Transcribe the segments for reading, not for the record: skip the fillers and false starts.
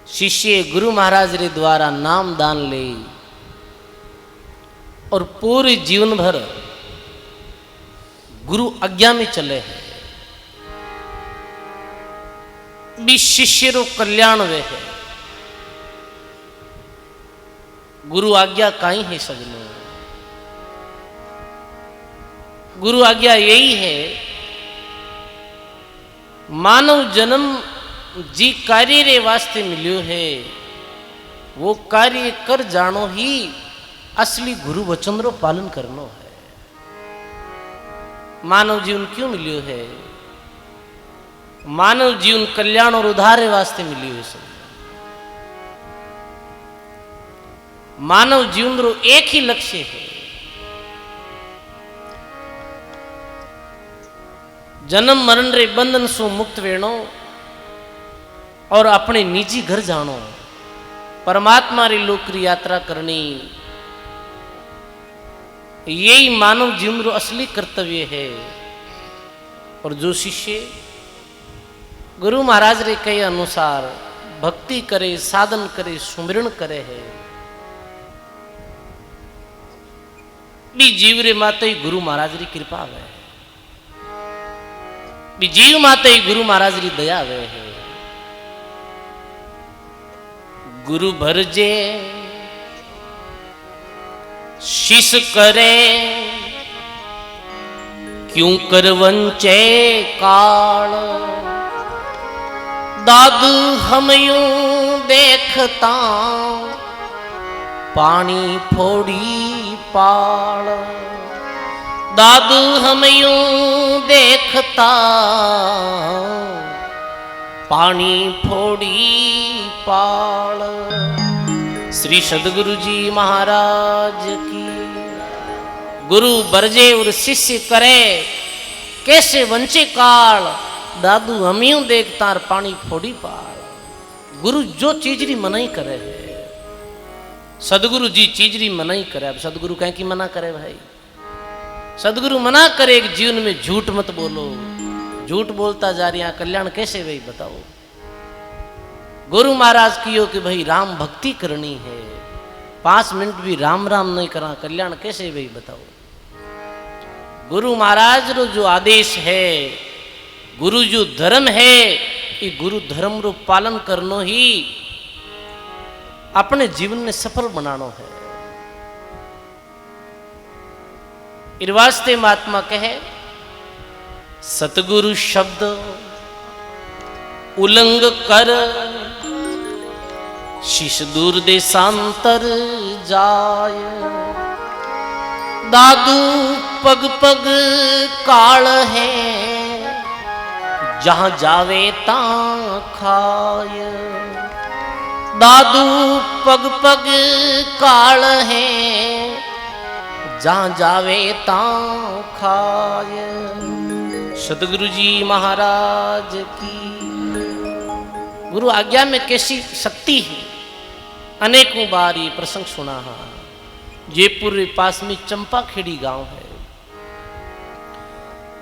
शिष्य गुरु महाराज रे द्वारा नाम दान ले और पूरे जीवन भर गुरु आज्ञा में चले हैं, भी शिष्य रो कल्याण वे है। गुरु आज्ञा काई है सजनो, गुरु आज्ञा यही है, मानव जन्म जी कार्य रे वास्ते मिलियो है, वो कार्य कर जानो ही असली गुरु वचन रो पालन करनो है। मानव जीवन क्यों मिलियो है? मानव जीवन कल्याण और उद्धार वास्ते मिलियो है। सब मानव जीवन रो एक ही लक्ष्य है, जन्म मरण रे बंधन सु मुक्त वेणो और अपने निजी घर जानो, परमात्मा री लोकरी यात्रा करनी, यही मानव जीवन रो असली कर्तव्य है। और जो शिष्य गुरु महाराज रे कहे अनुसार भक्ति करे, साधन करे, सुमिरण करे है, भी जीव रे माते ही गुरु महाराज री कृपा है, भी जीव माते ही गुरु महाराज री दया है। गुरु भरजे शीश करे, क्यों कर वंचे काल, दादू हम यूं देखता पानी फोड़ी पाल, दादू हम यूं देखता पानी फोड़ी पाल। श्री सदगुरु जी महाराज की। गुरु बरजे और शिष्य करे, कैसे वंचे काल, दादू हम यूं देखता पानी फोड़ी पाल। गुरु जो चीजरी मनाई करे है, सदगुरु जी चीजरी मनाई करे। अब सदगुरु कहें कि मना करे भाई, सदगुरु मना करे कि जीवन में झूठ मत बोलो, झूठ बोलता जा रही, कल्याण कैसे भाई बताओ। गुरु महाराज कियो कि भाई राम भक्ति करनी है, 5 मिनट भी राम राम नहीं करा, कल्याण कैसे भाई बताओ। गुरु महाराज रो जो आदेश है, गुरु जो धर्म है, ये गुरु धर्म रो पालन करनो ही अपने जीवन में सफल बनानो है। इस वास्ते महात्मा कहे, सतगुरु शब्द उल्लंघ कर, शीश दूर देशांतर जाय। दादू पग पग काल है, जहां जावे तां खाय। दादू पग पग काल है, जहां जावे तां खाय। सतगुरु जी महाराज की। गुरु आज्ञा में कैसी शक्ति है, अनेकों बार ये प्रसंग सुना है। जयपुर के पास में चंपा खेड़ी गांव है,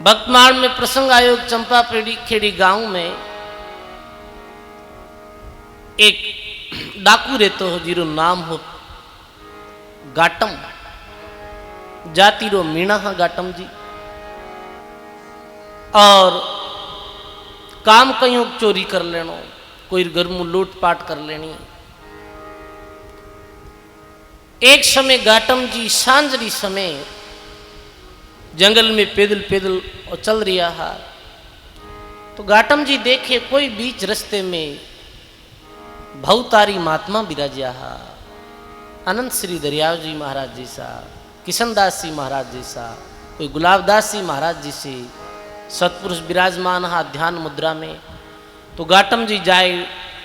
भक्तमाल में प्रसंग आयोग चंपा खेड़ी गांव में एक डाकू रहते हो, जीरो नाम हो गाटम, जाति रो मीणा हा गाटम जी। और काम कहीं चोरी कर लेनो, कोई घर में लूटपाट कर लेनी। एक समय गाटम जी सांझरी समय जंगल में पैदल पैदल चल रहा है, तो गाटम जी देखे कोई बीच रास्ते में भवतारी महात्मा विराजिया है, अनंत श्री दरियाव जी महाराज जैसा, किशनदास जी महाराज जैसा, कोई गुलाबदास जी महाराज जी से सतपुरुष विराजमान हा ध्यान मुद्रा में। तो गाटम जी जाए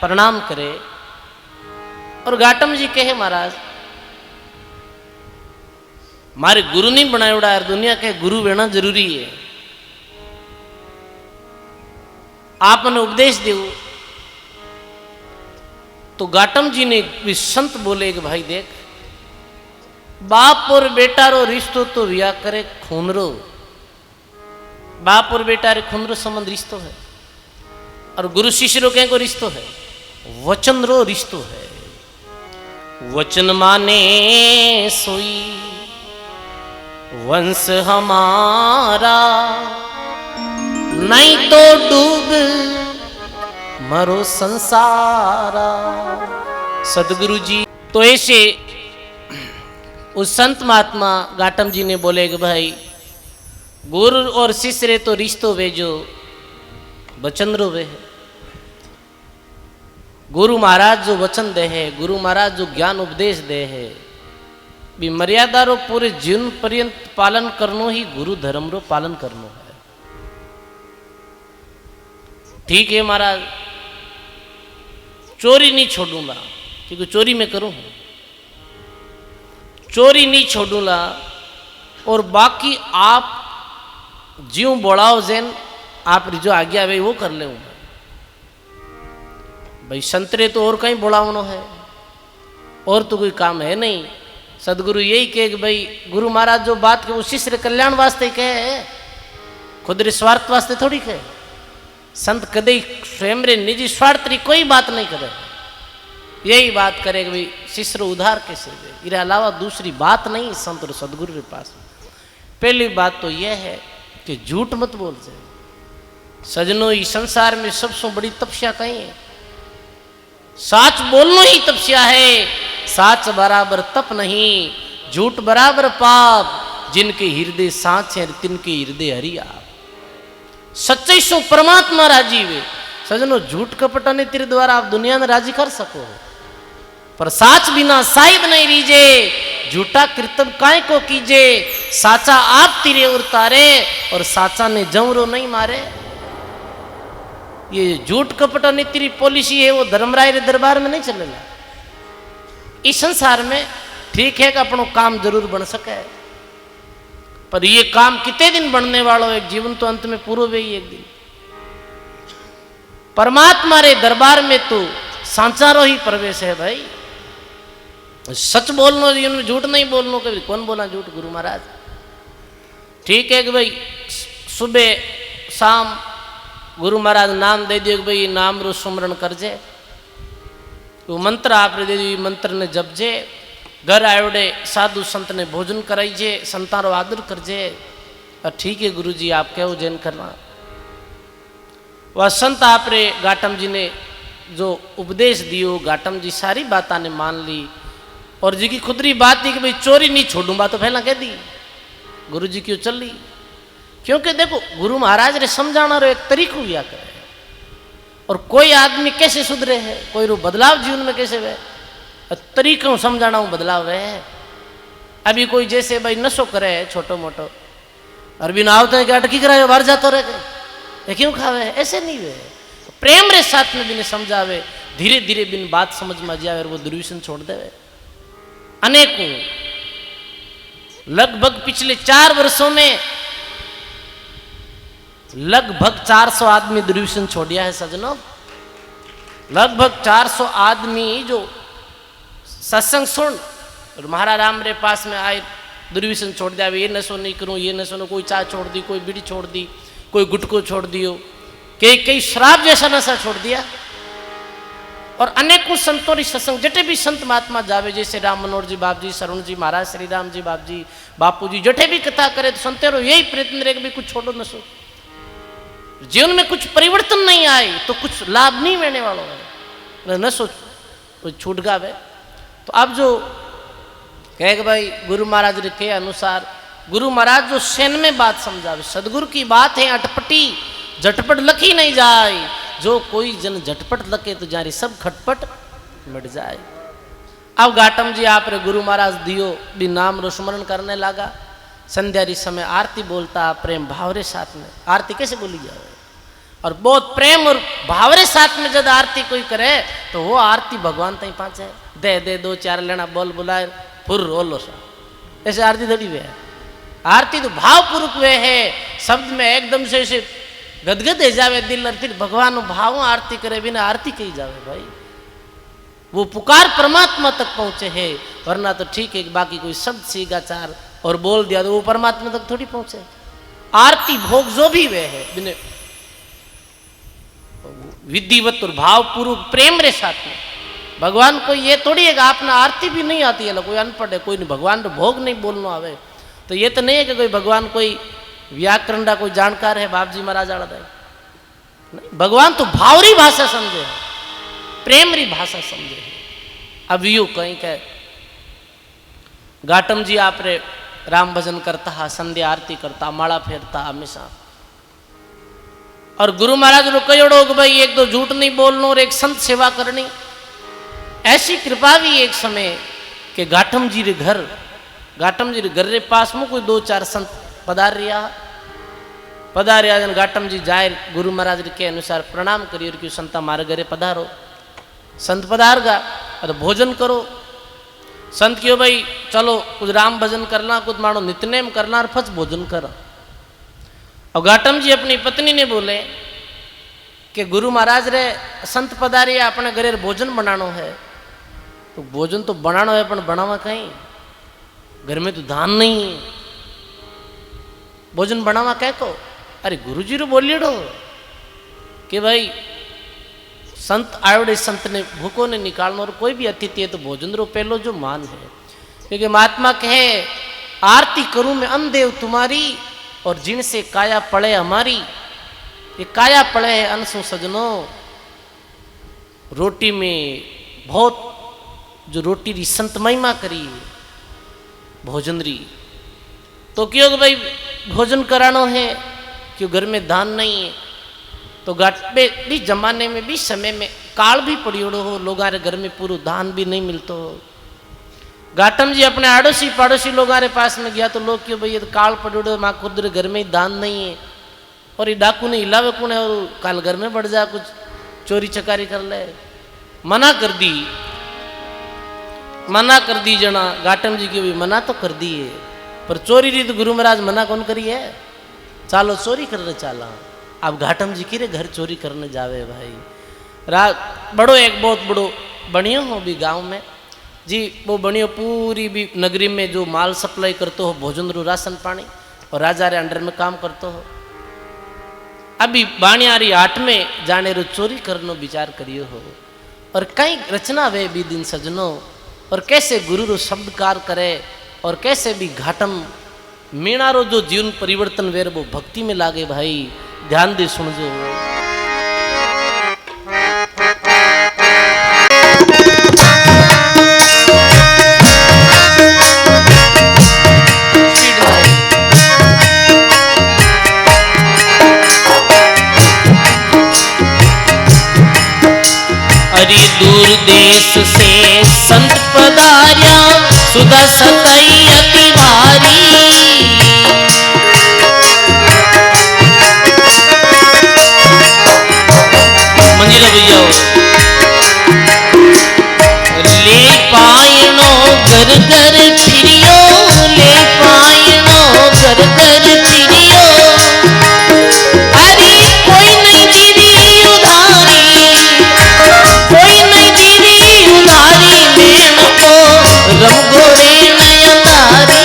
प्रणाम करे, और गाटम जी कहे, महाराज मारे गुरु नहीं बनाया उड़ा, दुनिया के गुरु बना जरूरी है, आपने उपदेश दो। तो गाटम जी ने भी संत बोले कि भाई देख, बाप और बेटा रो रिश्तो तो विया करे खून रो, बाप और बेटा रे खून रो संबंध रिश्तो है, और गुरु शिष्य रो कहीं को रिश्तो है। वचन रो रिश्तो है। वचन माने सोई वंश हमारा, नहीं तो डूब मरो संसारा। सदगुरु जी तो ऐसे उस संत महात्मा घाटम जी ने बोले कि भाई गुरु और शिष्य रे तो रिश्तो वे जो वचन रो वे है। गुरु महाराज जो वचन दे है, गुरु महाराज जो ज्ञान उपदेश दे है, भी मर्यादा रो पूरे जीवन पर्यंत पालन करनो ही गुरु धर्म रो पालन करनो है। ठीक है महाराज, चोरी नहीं छोड़ूंगा, क्योंकि चोरी मैं करूं, चोरी नहीं छोड़ूंगा। और बाकी आप ज्यों बोलाओ जैन आप जो आज्ञा भाई वो कर ले भाई। संतरे तो और कहीं बोलावनो है, और तो कोई काम है नहीं। सदगुरु यही कहे कि भाई गुरु महाराज जो बात के वो शिष्य कल्याण वास्ते कहे, खुद रे स्वार्थ वास्ते थोड़ी कहे। संत कदे स्वयं रे निजी स्वार्थ री कोई बात नहीं करे, यही बात करे कि भाई शिष्य उधार कैसे दे, इसके अलावा दूसरी बात नहीं संत और सदगुरु के पास। पहली बात तो यह है कि झूठ मत बोल जाए। सजनों, इस संसार में सबसे बड़ी तपस्या कहीं है, साच बोलना ही तपस्या है। साच बराबर तप नहीं, झूठ बराबर पाप। जिनके हृदय साच है तिनके हृदय हरि आप। सच्चे सो परमात्मा राजी वे। सजनों, झूठ कपट ने तेरे द्वारा आप दुनिया में राजी कर सको, पर साच बिना साहिब नहीं रीजे। झूठा कृतब काय को कीजे, साचा आप तिरे उतारे और साचा ने जमरो नहीं मारे। ये झूठ कपट नीति पॉलिसी है, वो धर्मराय रे दरबार में नहीं चलेगा। इस संसार में ठीक है कि अपनो काम जरूर बन सके, पर ये काम कितने दिन बनने वालों, एक जीवन तो अंत में पूरा भी एक दिन। परमात्मा रे दरबार में तो सांचारो ही प्रवेश है भाई। सच बोलना जीवन में, झूठ नहीं बोलना। कभी कौन बोला झूठ? गुरु महाराज। ठीक है कि भाई सुबह शाम गुरु महाराज नाम दे दियो कि भाई नाम रो सुमरण करजे, वो मंत्र आप दे दियो, मंत्र ने जपजे। घर आयोडे साधु संत ने भोजन कराइजे, संतारो आदर करजे। और ठीक है गुरु जी आप कहो जैन करना। वह संत आप रे घाटम जी ने जो उपदेश दियो, घाटम जी सारी बातें ने मान ली। और जी की खुदरी बात थी कि भाई चोरी नहीं छोड़ूंगा, तो पहला कह दी। गुरु जी क्यों चल ली? क्योंकि देखो गुरु महाराज रे समझाना रो एक तरीको लिया करे, और कोई आदमी कैसे सुधरे है, कोई रो बदलाव जीवन में कैसे वे तरीकों समझाना हूँ बदलाव है। अभी कोई जैसे भाई नशो करे छोटो मोटो, और बिना आवते हैं कि अटकी कराए बाहर जाते रहे, क्यों खावे? ऐसे नहीं वे प्रेम रे साथ में बिने समझावे, धीरे धीरे बिन बात समझ में जावे और वो दुर्व्यसन छोड़ देवे। अनेकों लगभग पिछले 4 वर्षों में लगभग 400 आदमी दुर्व्यसन छोड़ दिया है सजनों। लगभग 400 आदमी जो सत्संग सुन और महाराज राम रे पास में आए दुर्व्यसन छोड़ दिया। ये नशो नहीं करूं, ये नशो नहीं, कोई चाय छोड़ दी, कोई बीड़ी छोड़ दी, कोई गुटको छोड़ दियो, कई शराब जैसा नशा छोड़ दिया। और अनेकों संतों री सत्संग जटे भी संत महात्मा जावे, जैसे राम मनोहर जी बाप जी, शरण जी महाराज, श्री राम जी बाप जी, बापू जी, जटे भी कथा करे तो संतेरो यही प्रयत्न रहे कि कुछ छोड़ो नशो। जीवन में कुछ परिवर्तन नहीं आए तो कुछ लाभ नहीं मिलने वाला है, नशो छूट गावे। तो अब जो कहे भाई गुरु महाराज के अनुसार, गुरु महाराज जो सेन में बात समझावे, सदगुरु की बात है अटपटी, झटपट लखी नहीं जाए। जो कोई जन झटपट लखे तो जारी सब खटपट मिट जाए। अब घाटम जी आप रे गुरु महाराज दियो भी नाम रो स्मरण करने लगा। संध्या री समय आरती बोलता प्रेम भाव रे साथ में। आरती कैसे बोली जाए? और बहुत प्रेम और भाव रे साथ में जब आरती कोई करे तो वो आरती भगवान तक पहुंचे। दे दे 2-4 लेना बोल बुलाए फुर ओलो सा, ऐसे आरती थोड़ी वे है। आरती तो भावपूर्वक वे है, शब्द में एकदम से ऐसे गदगद हो जावे दिल, और फिर भगवान भाव आरती करे बिना आरती कही जावे भाई। वो पुकार परमात्मा तक पहुंचे है, वरना तो ठीक है बाकी कोई शब्द सीगा 4 और बोल दिया तो वो परमात्मा तक थोड़ी पहुंचे। आरती भोग जो भी वे है बिना विधिवत और भावपूर्वक प्रेम रे साथ में। भगवान को ये थोड़ी है कि आपने आरती भी नहीं आती है, कोई अनपढ़ है, कोई नहीं भगवान को भोग नहीं बोलना आवे, तो ये तो नहीं है कि कोई भगवान कोई व्याकरण का कोई जानकार है बाप जी महाराज आड़ा दे। भगवान तो भावरी भाषा समझे, प्रेम री भाषा समझे। अब यू कहीं कह घाटम जी आप रे राम भजन करता है, संध्या आरती करता, माला फेरता हमेशा, और गुरु महाराज रो कहोड़ो कि भाई एक तो झूठ नहीं बोलना और एक संत सेवा करनी। ऐसी कृपा भी एक समय के घाटम जी रे घर रे पास में कोई 2-4 संत पधार रिया घाटम जी जाए गुरु महाराज के अनुसार प्रणाम करिए कि संत हमारे घरे पधारो। संत पधार गा और भोजन करो। संत क्यों भाई चलो कुछ राम भजन करना, कुछ मानो नित्यनेम करना और फच भोजन करो। और घाटम जी अपनी पत्नी ने बोले कि गुरु महाराज रे संत पधारे अपने घरे भोजन बनानो है, तो भोजन तो बनानो है पर बनावा कहीं, घर में तो धान नहीं है, भोजन बनावा कह को। अरे गुरुजी रो बोलियो कि भाई संत आयोडे संत ने भूखों ने निकालना, और कोई भी अतिथि है तो भोजन रो पहलो जो मान है। क्योंकि महात्मा कहे आरती करूं मैं अनदेव तुम्हारी और जिनसे काया पड़े हमारी। ये काया पड़े है अनसु सजनो, रोटी में बहुत जो रोटी री संत महिमा करी भोजन री, तो क्यों भाई भोजन करानो है, क्यों घर में दान नहीं है। तो घाट पे भी जमाने में भी समय में काल भी पड़ियोड़ो हो, लोग घर में पूरा दान भी नहीं मिलतो हो। घाटम जी अपने आड़ोसी पड़ोसी लोगों के पास में गया तो लोग क्यों भाई ये तो काल पड़ियोड़ो, माँ खुद घर में ही दान नहीं है, और ये डाकू ने हिलावे कौन है, और काल घर में बढ़ जा कुछ चोरी चकारी कर ले। मना कर दी जना घाटम जी की भी मना तो कर दी है, पर चोरी री तो गुरु महाराज मना कौन करी है, चालो चोरी करने चाला। अब घाटम जी की रे घर चोरी करने जावे भाई। बड़ो एक बहुत बड़ो बनियो हो भी गांव में जी, वो बनियो पूरी भी नगरी में जो माल सप्लाई करते हो, भोजन रू राशन पानी, और राजा रे अंडर में काम करते हो। अभी बाणियारी हाट में जाने रो चोरी करनो विचार करियो हो, और कई रचना वे भी दिन सजनो, और कैसे गुरु रो शब्दकार करे, और कैसे भी घाटम मीणा रो जो जीवन परिवर्तन वेर वो भक्ति में लागे भाई। ध्यान दे सुनजो। अरे दूर देश से संत पधार्या, सुधा सतई अति भारी। मंजिला भैया ले पायनो घर घर फिरियो, ले पायनो घर घर फिरियो। अरे कोई नहीं दीदी उधारी, कोई नहीं दीदी उधारी, मैन को रम गोरे नयनदारी।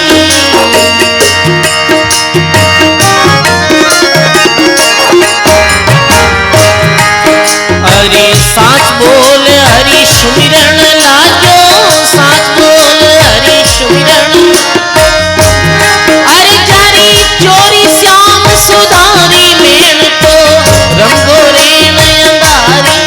हरि साच बोल हरि सुमिरन लाजो, साच बोल हरि सुमिरन। अरे जारी चोरी श्याम सुधारी, मैन को रंगो रे नयनदारी।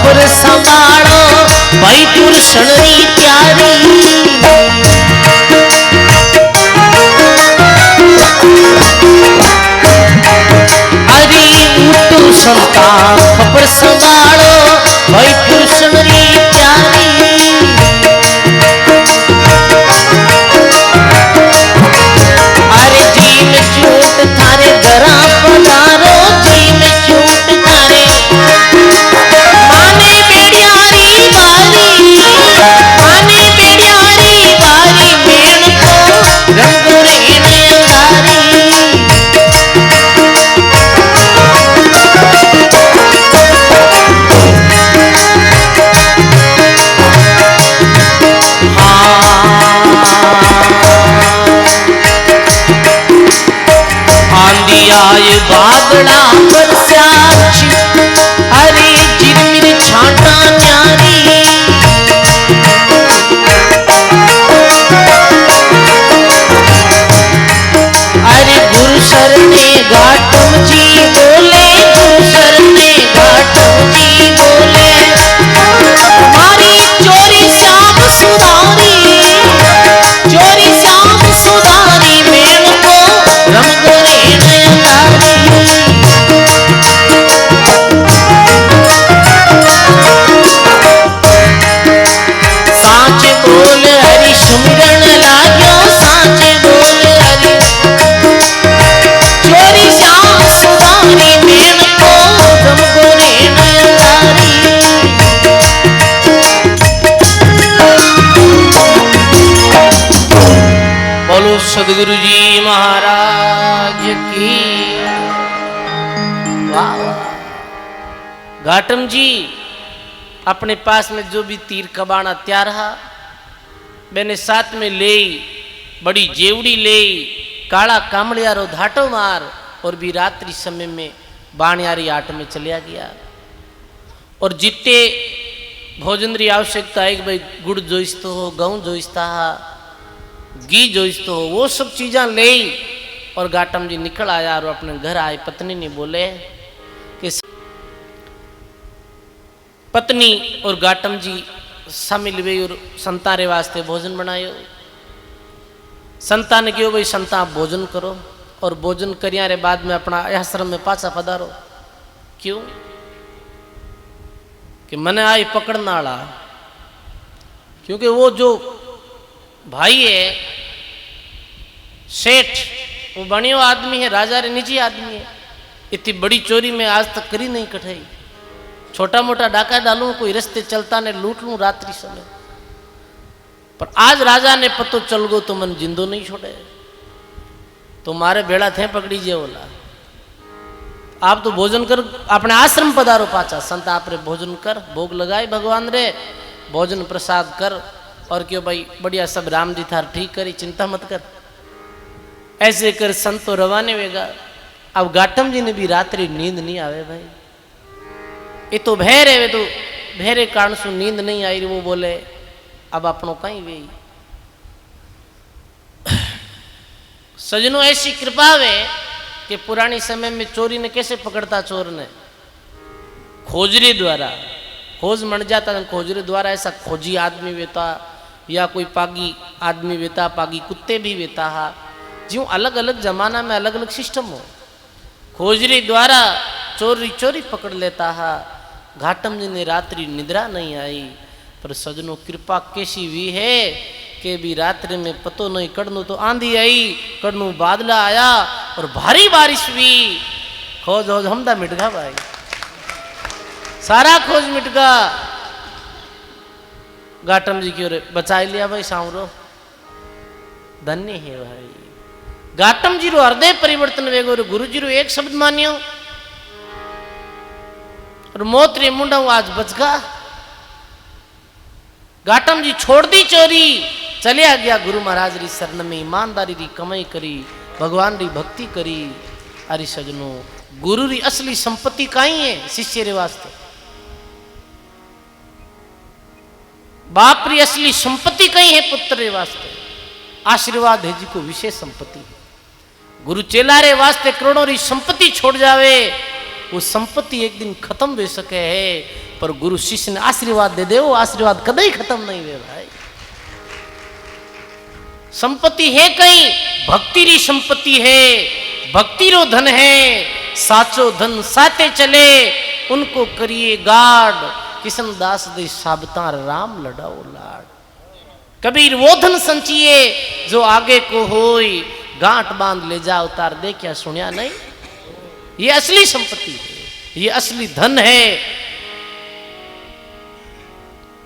खबर संभालो भाई पुरुषण री प्यारी अरे उठो संता खबर संभालो भाई पुरुषण री प्यारी अरे जी में चोट थारे घरा पधारो जी में चोट थारे माने बेड़ियारी बारी माने बेड़ियारी बारी मेण को रंगो रे नयनदारी आंधी आए बादला बरसाची हरी जिरमिर छाटा न्यारी अरे गुरु शरणे घाटम जी बोले गुरु शरणे घाटम जी बोले मारी चोरी श्याम सुधारी चोरी श्याम सुधारी मेल को रंगो रे नयनदारी साच बोल हरि सुमिरन लाग्यो साच बोल हरि चोरी श्याम सुधारी मेल को रंगो रे नयनदारी बोलो सदगुरु जी महाराज की वाह वाह। घाटम जी अपने पास में जो भी तीर कबाना तैयार रहा मैंने साथ में ले बड़ी जेवड़ी ले काला कामड़ियारो धाटो मार और भी रात्रि समय में बाणियारी आट में चलिया गया और जितने भोजन री आवश्यकता है कि भाई गुड़ जोइस्तो हो गेहूं जोइस्ता घी जोइस्तो हो वो सब चीज़ा ले और घाटम जी निकल आया और अपने घर आए पत्नी ने बोले कि पत्नी और घाटम जी शामिल हुए और संता रे वास्ते भोजन बनायो संता ने कहो भाई संता आप भोजन करो और भोजन करिया रे बाद में अपना आश्रम में पाछा पधारो क्यों कि मने आई पकड़ना वाला क्योंकि वो जो भाई है सेठ वो बनियो आदमी है राजा रे निजी आदमी है इतनी बड़ी चोरी में आज तक करी नहीं कठाई छोटा मोटा डाका डालूं कोई रस्ते चलता ने लूट लूं रात्रि समय पर आज राजा ने पतो चल गो तो मन जिंदो नहीं छोड़े तो मारे बेड़ा थे पकड़ी जे बोला आप तो भोजन कर अपने आश्रम पधारो पाचा संत आप रे भोजन कर भोग लगाए भगवान रे भोजन प्रसाद कर और क्यों भाई बढ़िया सब राम जी थार ठीक करी चिंता मत कर ऐसे कर संत तो रवाने वेगा अब घाटम जी ने भी रात्रि नींद नहीं आवे भाई ये तो भैर है वे तो भैरे कारण सु नींद नहीं आई वो बोले अब अपनों कहीं वे सजनों ऐसी कृपा वे कि पुरानी समय में चोरी ने कैसे पकड़ता चोर ने खोजरी द्वारा खोज मर जाता खोजरी द्वारा ऐसा खोजी आदमी वेता या कोई पागी आदमी वेता पागी कुत्ते भी वेता हा ज्यों अलग अलग जमाना में अलग अलग सिस्टम हो खोजरी द्वारा चोरी चोरी पकड़ लेता हा घाटम जी ने रात्रि निद्रा नहीं आई पर सजनों कृपा कैसी हुई है कि भी रात्रि में पतो नहीं कड़नू तो आंधी आई कड़नू बादला आया और भारी बारिश हुई खोज खोज हमदा मिट गया भाई सारा खोज मिट गया घाटम जी की ओर बचा लिया भाई सांवरो धन्य है भाई घाटम जी रो हृदय परिवर्तन वेगो गुरु जी रो एक शब्द मानियो और मौत रे मुंडा आज बच गया घाटम जी छोड़ दी चोरी चलिया गया गुरु महाराज री शरण में ईमानदारी री कमाई करी भगवान री भक्ति करी अरे सजनों गुरु री असली संपत्ति काई है शिष्य रे वास्ते बाप री असली संपत्ति कहीं है पुत्र रे वास्ते आशीर्वाद है जी को विशेष संपत्ति गुरु चेला रे वास्ते करोड़ों री संपत्ति छोड़ जावे वो संपत्ति एक दिन खत्म हो सके है पर गुरु शिष्य ने आशीर्वाद दे दे, वो आशीर्वाद कदई खत्म नहीं हुए भाई। संपत्ति है कहीं, भक्ति री संपत्ति है, भक्ति रो धन है। साचो धन साते चले, उनको करिए गाड। किशनदास दे साबता राम लड़ाओ लाड। कबीर वो धन संचिए जो आगे को होई, गांठ बांध ले जा उतार दे। क्या सुनिया नहीं? ये असली संपत्ति है, ये असली धन है।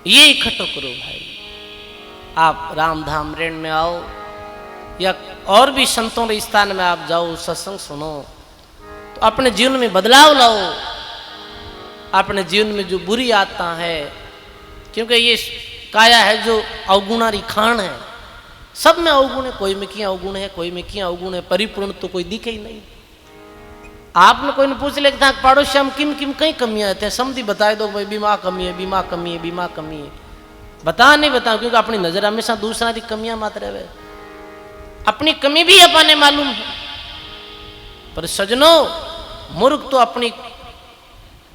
ये इकट्ठो करो भाई। आप रामधाम रेण में आओ या और भी संतों के स्थान में आप जाओ, सत्संग सुनो, तो अपने जीवन में बदलाव लाओ। अपने जीवन में जो बुरी आदत है, क्योंकि ये काया है जो अवगुणारी खान है, सब में अवगुण है। कोई में किया अवगुण है, कोई में किया अवगुण है, परिपूर्ण तो कोई दिखे ही नहीं। आपने कोई ने पूछ ले पड़ोसी हम किम किम कई कमियां थे, समझी बताए दो भाई, बीमा कमी है, बीमा कमी है, बीमा कमी है। बता नहीं बताओ, क्योंकि अपनी नजर हमेशा दूसरा की कमियां मात्र है, अपनी कमी भी अपने मालूम है। पर सजनों, मूर्ख तो अपनी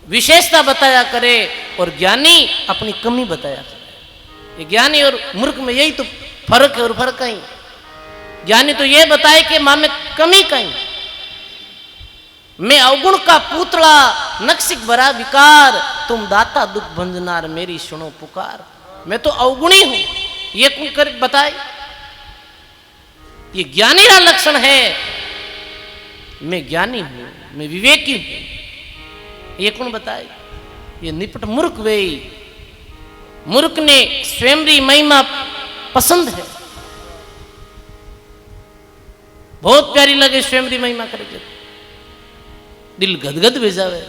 विशेषता बताया करे और ज्ञानी अपनी कमी बताया करे। ये ज्ञानी और मूर्ख में यही तो फर्क है। और फर्क कहीं ज्ञानी तो ये बताए कि मां में कमी कहीं, मैं अवगुण का पुतला, नक्सिक भरा विकार, तुम दाता दुख भंजनार, मेरी सुनो पुकार। मैं तो अवगुणी हूं, ये कौन कर बताए? ये ज्ञानी का लक्षण है। मैं ज्ञानी हूं, मैं विवेकी हूं, ये कौन बताए? ये निपट मूर्ख वे। मूर्ख ने स्वयं री महिमा पसंद है, बहुत प्यारी लगे स्वयं री महिमा करे, जब दिल गदगद वे जावे।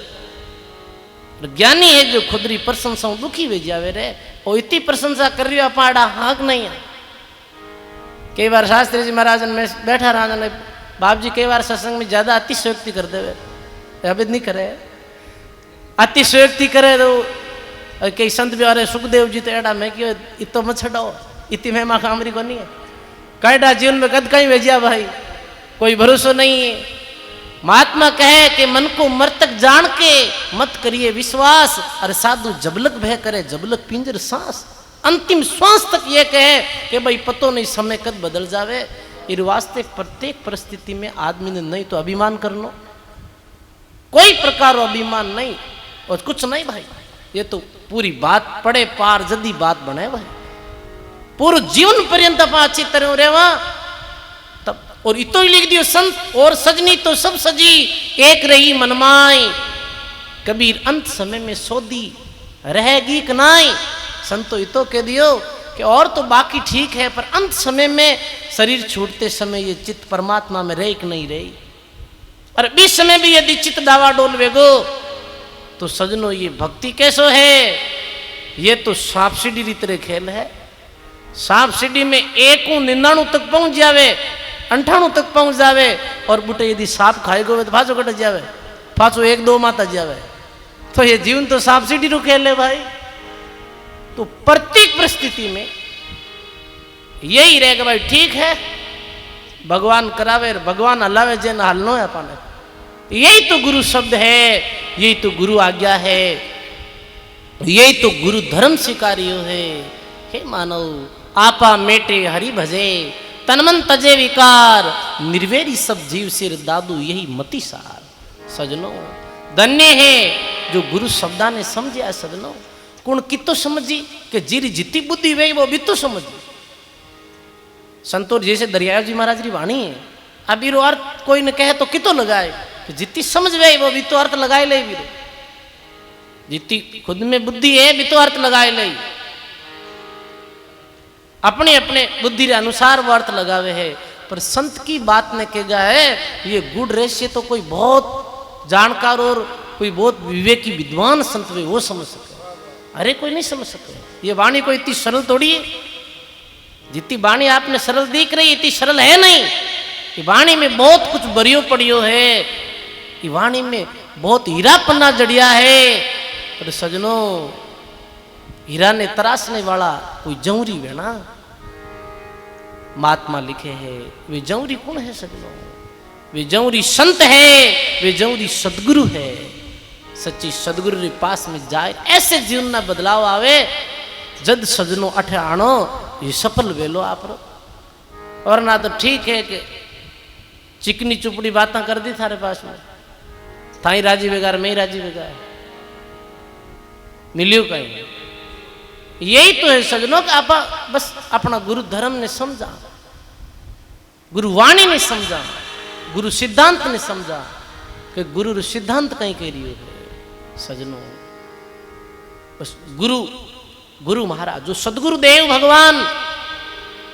ज्ञानी है जो खुद री प्रशंसा दुखी वे जावे रे, और इतनी प्रशंसा कर रही हो पाड़ा हक नहीं है। कई बार शास्त्री जी महाराज में बैठा रहा, बाप जी कई बार सत्संग में ज्यादा अतिशयोक्ति कर दे, अब नहीं करे, अतिशयोक्ति करे तो कई संत भी आ रहे, सुखदेव जी तो एडा मैं क्यों इतो मत छड़ाओ, इतनी महिमा कामरी को नहीं है। कैडा जीवन में कद कहीं भेजिया भाई, कोई भरोसा नहीं है। महात्मा कहे कि मन को मर्तक जान के मत करिए विश्वास, अरे साधु जबलक भय करे, जबलक पिंजर सांस। अंतिम श्वास तक ये कहे कि भाई पतो नहीं समय कद बदल जावे। इस वास्ते प्रत्येक परिस्थिति में आदमी ने नहीं तो अभिमान करनो, कोई प्रकार अभिमान नहीं और कुछ नहीं भाई। ये तो पूरी बात पड़े पार जदी बात बने भाई, पूरा जीवन पर्यंत आप अच्छी तरह रेवा तब। और इतो ही लिख दियो संत, और सजनी तो सब सजी एक रही मनमाई, कबीर अंत समय में सोदी रहेगी कनाई। संतो इतो कह दियो कि और तो बाकी ठीक है, पर अंत समय में शरीर छूटते समय ये चित्त परमात्मा में रही कि नहीं रही। और बीच समय भी यदि चित्त डावा डोल वेगो तो सजनो ये भक्ति कैसो है? ये तो सांप सीढ़ी की तरह खेल है। सांप सीढ़ी में 199 तक पहुंच जावे, 98 तक पहुंच जावे, और बुटे यदि सांप खाएगो तो फाचो कट जावे, फाचो 1-2 माता जावे। तो ये जीवन तो सांप सीढ़ी रू खेल है भाई। तो प्रत्येक परिस्थिति में यही रहेगा भाई, ठीक है भगवान करावे, भगवान हलावे, जन हलनो है अपन। यही तो गुरु शब्द है, यही तो गुरु आज्ञा है, यही तो गुरु धर्म स्वीकार्यो है। हे मानव आपा मेटे हरि भजे, तनमन तजे विकार, निर्वेरी सब जीव सिर दादू यही मति सार। सजनो धन्य है जो गुरु शब्दा ने समझा। सजनो कौन कितो समझी कि जीरी जितनी बुद्धि वे वो भी तो समझी। संतोर जैसे दरिया जी महाराज की वाणी है, अब इरो अर्थ कोई ने कहे तो कितो लगाए, कि जितनी समझ वे वो भी तो अर्थ लगाए ले। भी जितनी खुद में बुद्धि है भी तो अर्थ लगाए ले, अपने अपने बुद्धि के अनुसार वो अर्थ लगावे है। पर संत की बात ने कहेगा है ये गुड़ रहस्य तो कोई बहुत जानकार और कोई बहुत विवेकी विद्वान संत वे वो समझ सके, अरे कोई नहीं समझ सके। ये वाणी कोई इतनी सरल थोड़ी है। जितनी वाणी आपने सरल दिख रही इतनी सरल है नहीं। ये वाणी में बहुत कुछ बरियो पड़ियो है, ये वाणी में बहुत हीरा पन्ना जड़िया है। पर सजनो हीरा ने तराशने वाला कोई जौहरी है ना। महात्मा लिखे हैं वे जौहरी कौन है सजनो? वे जौहरी संत है, वे जौहरी सदगुरु है। सच्ची सदगुरु रे पास में जाए ऐसे जीवन ना बदलाव आवे जद सजनो अठे आणो ये सफल वेलो आप रो। और ना तो ठीक है कि चिकनी चुपड़ी बातें कर दी थारे पास में थाई राजी बेगार मैं ही राजी बेगार मिलियो कहीं। यही तो है सजनों कि आप बस अपना गुरु धर्म ने समझा, गुरु वाणी ने समझा, गुरु सिद्धांत ने समझा कि गुरु सिद्धांत कहीं कह रही है सजनों। बस गुरु गुरु महाराज जो सदगुरु देव भगवान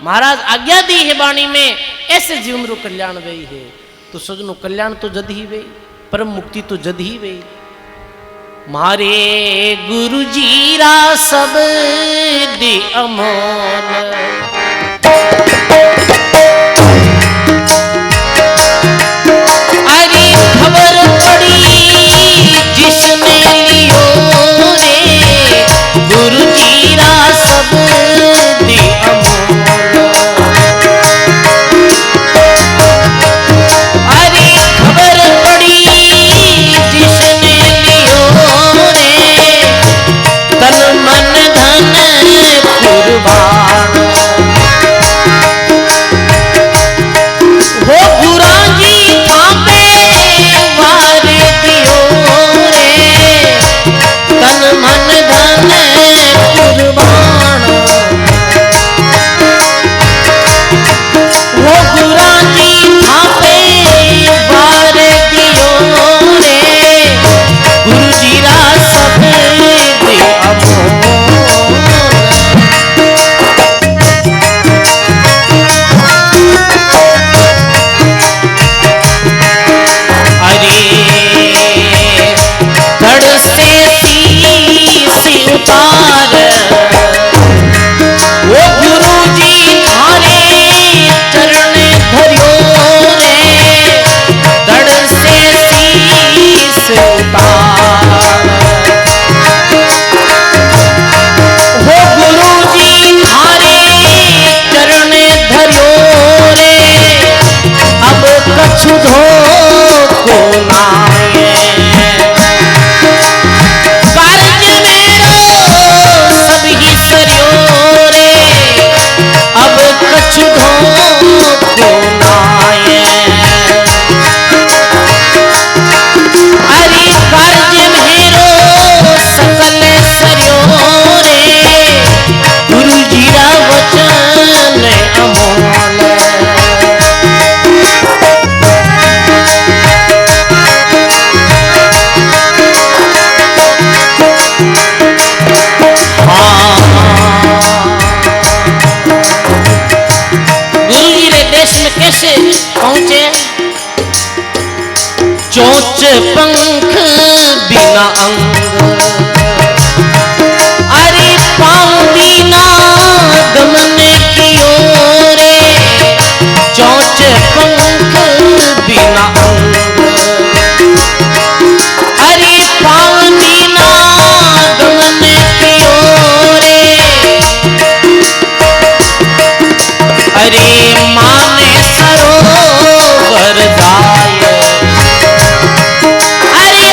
महाराज आज्ञा दी है वाणी में ऐसे जीवन रो कल्याण वे है। तो सजनों कल्याण तो जद ही वे, परम मुक्ति तो जद ही वे। मारे गुरु जीरा सब दे अमोल अरे खबर पड़ी जिसने लियो रे गुरु जीरा सब दे अमोल। अरे खबर पड़ी जिसने लियो रे तन मन धन कुर्बान हो गुरा जी थापे वार दियो रे तन मन धन कुर्बान हो गुरा जी थापे वार दियो रे गुरु जीरा सब दे अमोल। धड़ से शीश उतार वो गुरु जी थारे चरण धरियो रे धड़ से शीश उतार वो गुरु जी थारे चरण धरियो रे अब कछु धो को नाये कार्य मेरो सब ही सरियो रे अब कछु धो को नाये। अरे कार्य मेरो सकल सरियो रे गुरु जीरा वचन अमोल। कैसे पहुंचे चोंच पंख बिना अंग अरे पाँव बिना गमन कियो रे चोंच पंख बिना अंग अरे पाँव बिना गमन कियो रे अरे माने सरोवर जाय अरे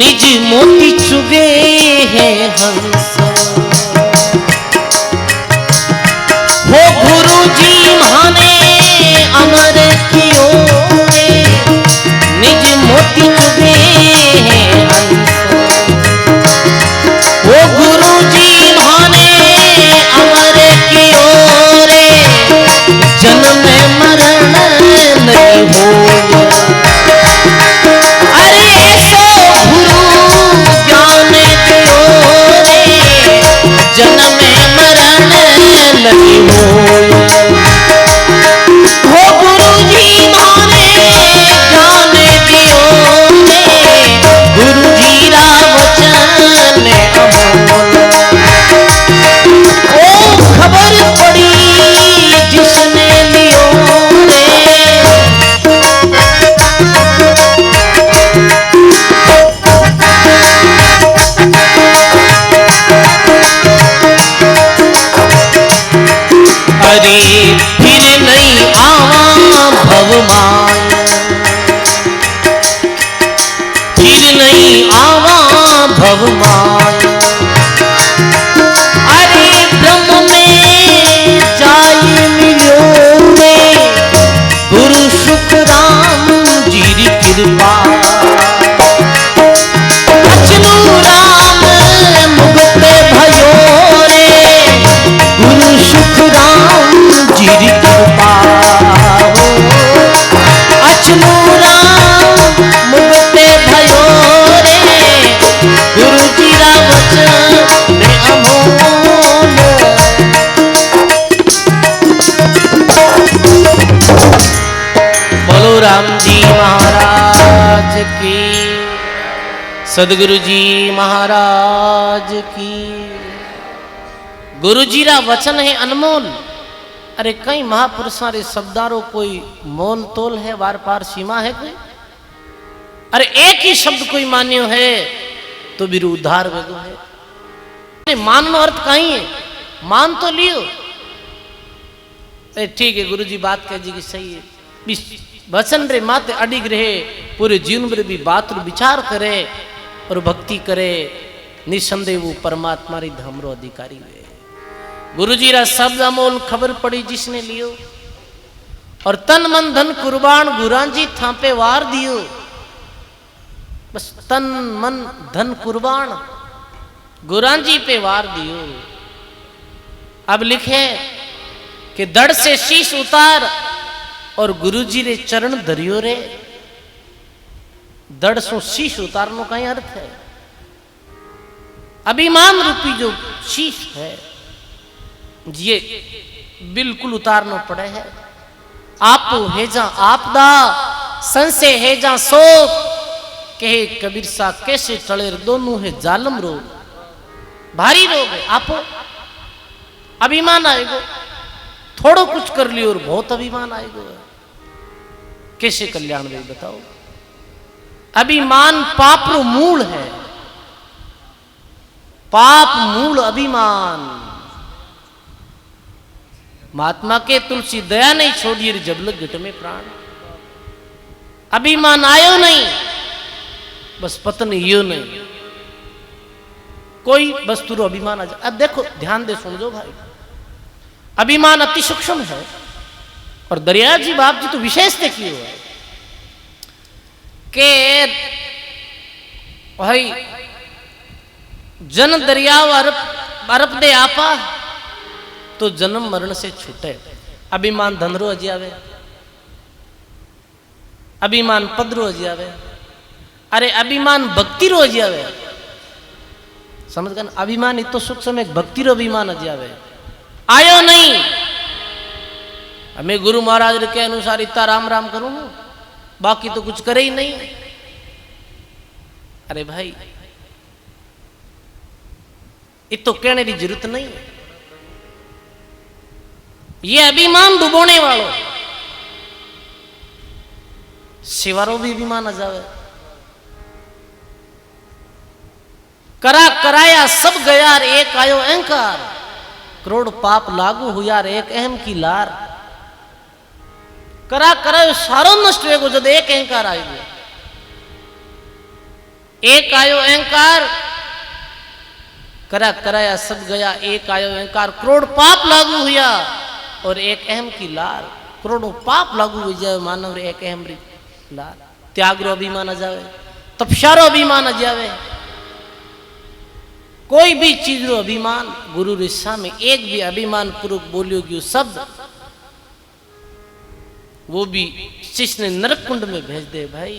निज मोती चुगे हैं हंस हो गुरु जी माने अमर कियो निज मोती चुगे हैं हंस हो गुरु जी माने अमर कियो रे जन्म मरण नहीं हो जन्म मरण नहीं हो गुरु जी माने ज्ञान दियो ने गुरु जी रा वचन अमोल ओ खबर पड़ी जिसने लियो रे अरे फिर नहीं आवा भवमान फिर नहीं आवा भवमान अरे ब्रह्म में जाय मिलो रे गुरु सुख राम जी री कृपा अचनु राम मुख पे भयो रे गुरु सुख राम जीरी कृपा अचनु राम मुख पे भयो रे गुरु जी रा वचन अमोल बोलो राम जी महाराज की सदगुरु जी महाराज की गुरु जी रा वचन है अनमोल अरे कई महापुरुषों रे शब्दारों कोई मोल तोल है वार पार सीमा है कोई अरे एक ही शब्द कोई मान्यो है तो भी उद्धार वेगो है मान नो अर्थ कहीं है मान तो लियो ठीक है गुरु जी बात कह जी की सही है वचन रे माते अडिग रहे पूरे जीवन में भी बात रो विचार करे और भक्ति करे निसंदेह वो परमात्मा री धाम रो अधिकारी हुए गुरु जी रा शब्द अमोल खबर पड़ी जिसने लियो और तन मन धन कुर्बान गुरांजी थापे वार दियो बस तन मन धन कुर्बान गुरांजी पे वार दियो अब लिखे कि दड़ से शीश उतार और गुरु जी रे चरण धरियो रे दड़ सो शीश उतारनो का अर्थ है अभिमान रूपी जो शीश है ये बिल्कुल उतारना पड़े है आप है जा आपदा संशय है जा शोक कहे कबीर सा कैसे टले दोनों है जालम रोग भारी रोग है आप अभिमान आएगो थोड़ो कुछ कर लियो और बहुत अभिमान आएगो कैसे कल्याण भाई बताओ अभिमान पाप रो मूल है पाप मूल अभिमान महात्मा के तुलसी दया नहीं छोड़िए जबलक घट में प्राण अभिमान आयो नहीं बस पतन यो नहीं कोई वस्तु रो अभिमान आ जाए अब देखो ध्यान दे सुन जो भाई अभिमान अति सूक्ष्म है और दरिया जी बाप जी तो विशेष देखिए है के भाई जन दरिया अरब दे आपा तो जन्म मरण से छूटे अभिमान धन रो हजी आवे अभिमान पद रो हजी आवे अरे अभिमान भक्ति रो हजी आवे समझ गए अभिमान इतो सूक्ष्म एक भक्ति रो अभिमान हजी आवे आयो नहीं हमें गुरु महाराज के अनुसार इतना राम राम करूं बाकी तो कुछ करे ही नहीं अरे भाई इतो कहने की जरूरत नहीं ये अभिमान डुबोने वालों शिवारो भी अभिमान आ जावे करा कराया सब गया एक आयो अहंकार करोड़ पाप लागू हुआ एक अहम की लार करा करायो सारो नष्ट होएगो जब एक अहंकार आएगो एक आयो अहंकार, करा कराया सब गया, एक आयो अहंकार, करोड़ पाप लागू हुआ और एक अहम की लार, करोड़ों पाप लागू हो जाए मानव रे एक अहम री लार, त्याग रो अभिमान आ जावे, तपस्यारो अभिमान आ जावे, कोई भी चीज रो अभिमान गुरु रे सामे एक भी अभिमान पूर्वक बोलियो गयो शब्द वो भी शिष्य ने नरक कुंड में भेज दे भाई।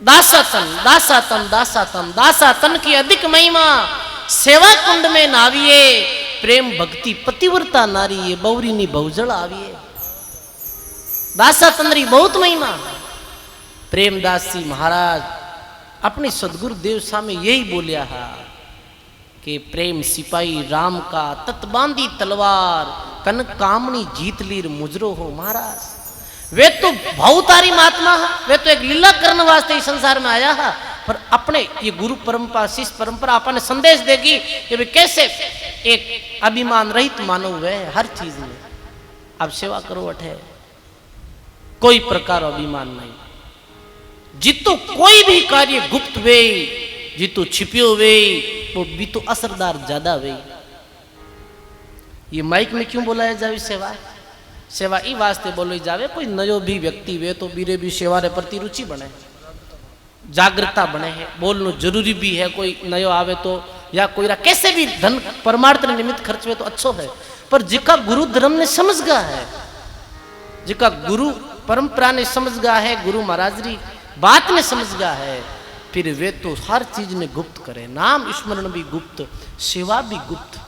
दासातन दासातन दासातन दासातन की अधिक महिमा, सेवा कुंड में नाविये, प्रेम भक्ति पतिव्रता नारी ये बौरी नी बहुजल आविये। दासातन री बहुत महिमा। प्रेमदास जी महाराज अपनी सदगुरु देव सामे यही बोलिया है कि प्रेम सिपाही राम का तत बांधी तलवार, कन कामनी जीत लीर मुजरो हो महाराज। वे तो भवतारी महात्मा है, वे तो एक लीला करने वास्ते इस संसार में आया है, पर अपने ये गुरु परंपरा शिष्य परंपरा अपने संदेश देगी कि वे कैसे एक अभिमान रहित मानव है हर चीज में। आप सेवा करो अठे कोई प्रकार अभिमान नहीं, जितो कोई भी कार्य गुप्त वे, जितो छिपियो वे, वो भी तो असरदार ज्यादा वे। ये माइक में क्यों बोलाया जावे सेवा? सेवा ई वास्ते बोली जावे कोई नयो भी व्यक्ति वे तो बीरे भी सेवा रे प्रति रुचि बने, जागृता बने है, बोलना जरूरी भी है। कोई नयो आवे तो या कोई कैसे भी धन परमार्थ निमित्त खर्च हुए तो अच्छो है, पर जिका गुरु धर्म ने समझ गया है, जिका गुरु परंपरा ने समझ गया है, गुरु महाराज री बात ने समझ गया है, फिर वे तो हर चीज ने गुप्त करे। नाम स्मरण भी गुप्त, सेवा भी गुप्त।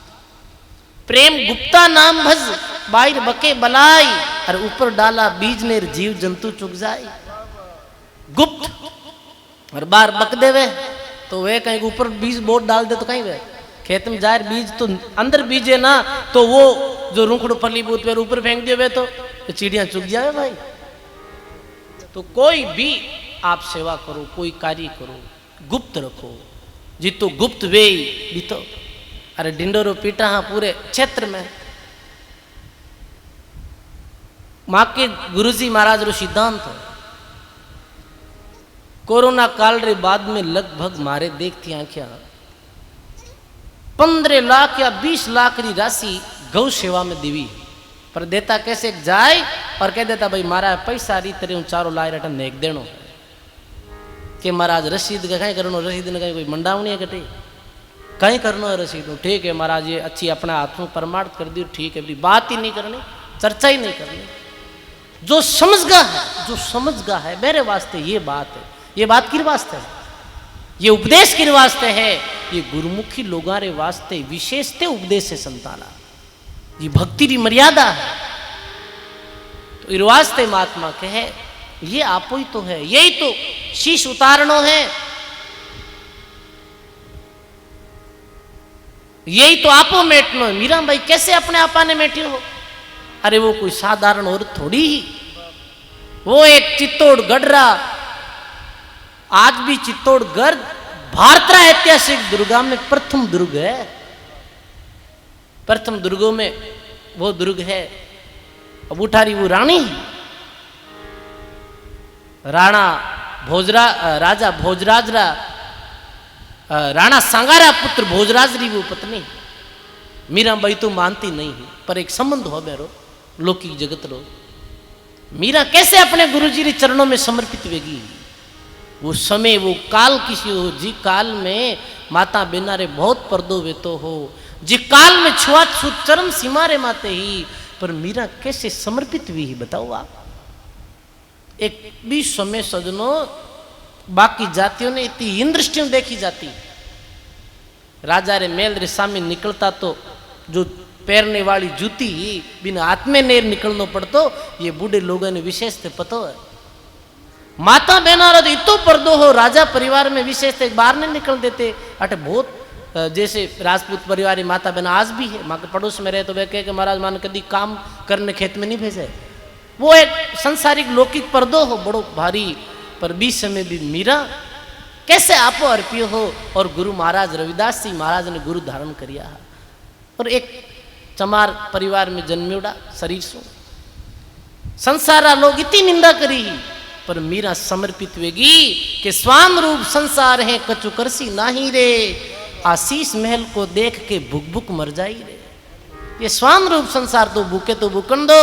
प्रेम गुप्ता नाम भज, बाहर बके बलाई, और ऊपर डाला बीज ने जीव जंतु चुग जाए। गुप्त और बाहर बक देवे तो वे कहीं ऊपर बीज बोट डाल दे तो कहीं वे खेत में जाए बीज तो अंदर बीजे ना, तो वो जो रूखड़ो फलीभूत वे ऊपर फेंक दिए तो चिड़िया चुग जाए भाई। तो कोई भी आप सेवा करो, कोई कार्य करो, गुप्त रखो। जितो गुप्त वे भी तो अरे डिंडोरो पीटा हाँ पूरे क्षेत्र में। माँ के गुरुजी महाराज रो सिद्धांत है, कोरोना काल रे बाद में लगभग मारे देखती आंखिया 15 लाख या 20 लाख री राशि गौ सेवा में देवी, पर देता कैसे जाए और कह देता भाई मारा पैसा री तरह चारों लाए रटन नेक देनो के महाराज रसीद का कहीं करनो, रसीद ने कहीं कोई मंडावनी है कटे कहीं करना है रसीद। ठीक है महाराज ये अच्छी अपना हाथों परमार्थ कर दी, ठीक है, बात ही नहीं करनी, चर्चा ही नहीं करनी। जो समझ गया है, जो समझ गया है मेरे वास्ते ये बात है, ये बात किर वास्ते है, ये उपदेश किर वास्ते है, ये गुरुमुखी लोगों रे वास्ते विशेषते उपदेश से संताना, ये भक्ति की मर्यादा है। तो इस वास्ते महात्मा कहे ये आपो ही तो है, यही तो शीश उतारनो है, यही तो आपो मेटनो है। मीरा भाई कैसे अपने आपा ने मेटी हो? अरे वो कोई साधारण और थोड़ी ही, वो एक चित्तौड़गढ़ रा, आज भी चित्तौड़गढ़ भारत रा ऐतिहासिक दुर्गा में प्रथम दुर्ग है। प्रथम दुर्गों में वो दुर्ग है। अब उठारी वो रानी राणा भोजरा, राजा भोजराज रा, राणा सांगारा पुत्र भोजराज री वो पत्नी। मीराबाई तो मानती नहीं है, पर एक संबंध हो बेरो लौकिक जगत रो। मीरा कैसे अपने गुरुजी रे चरणों में समर्पित वेगी? वो समय वो काल किसी हो जी काल में माता बेना रे बहुत पर्दो वेतो हो, जी काल में छुआछूत चरम सीमा रे माते ही, पर मीरा कैसे समर्पित हुई ही बताओ आप। एक भी समय सजनों बाकी जातियों ने इतनी हीन दृष्टियों देखी जाती। राजा रे मेल रे सामने निकलता तो जो पैरने वाली जूती ही बिना हाथ में नेर निकलना पड़तो, ये बूढ़े लोगों ने विशेष से पतो है। माता बहना रो इतो पर्दो हो, राजा परिवार में विशेष से बाहर नहीं निकल देते। अटे बहुत जैसे राजपूत परिवार की माता बहना आज भी है, माँ के पड़ोस में रहे तो वे कहे कि महाराज मान कभी काम करने खेत में नहीं भेजे। वो एक संसारिक लौकिक पर्दो हो बड़ो भारी, पर बीच समय भी मीरा कैसे आपो अर्पियो हो। और गुरु महाराज रविदास जी महाराज ने गुरु धारण करिया। और एक चमार परिवार में जन्म्योड़ा शरीर सो संसारा लोग इतनी निंदा करी, पर मीरा समर्पित वेगी कि स्वाम रूप संसार है कछु करसी नाही रे, आशीष महल को देख के भुक भुक मर जाई रे। ये स्वाम रूप संसार तो भूखे तो भूकन दो,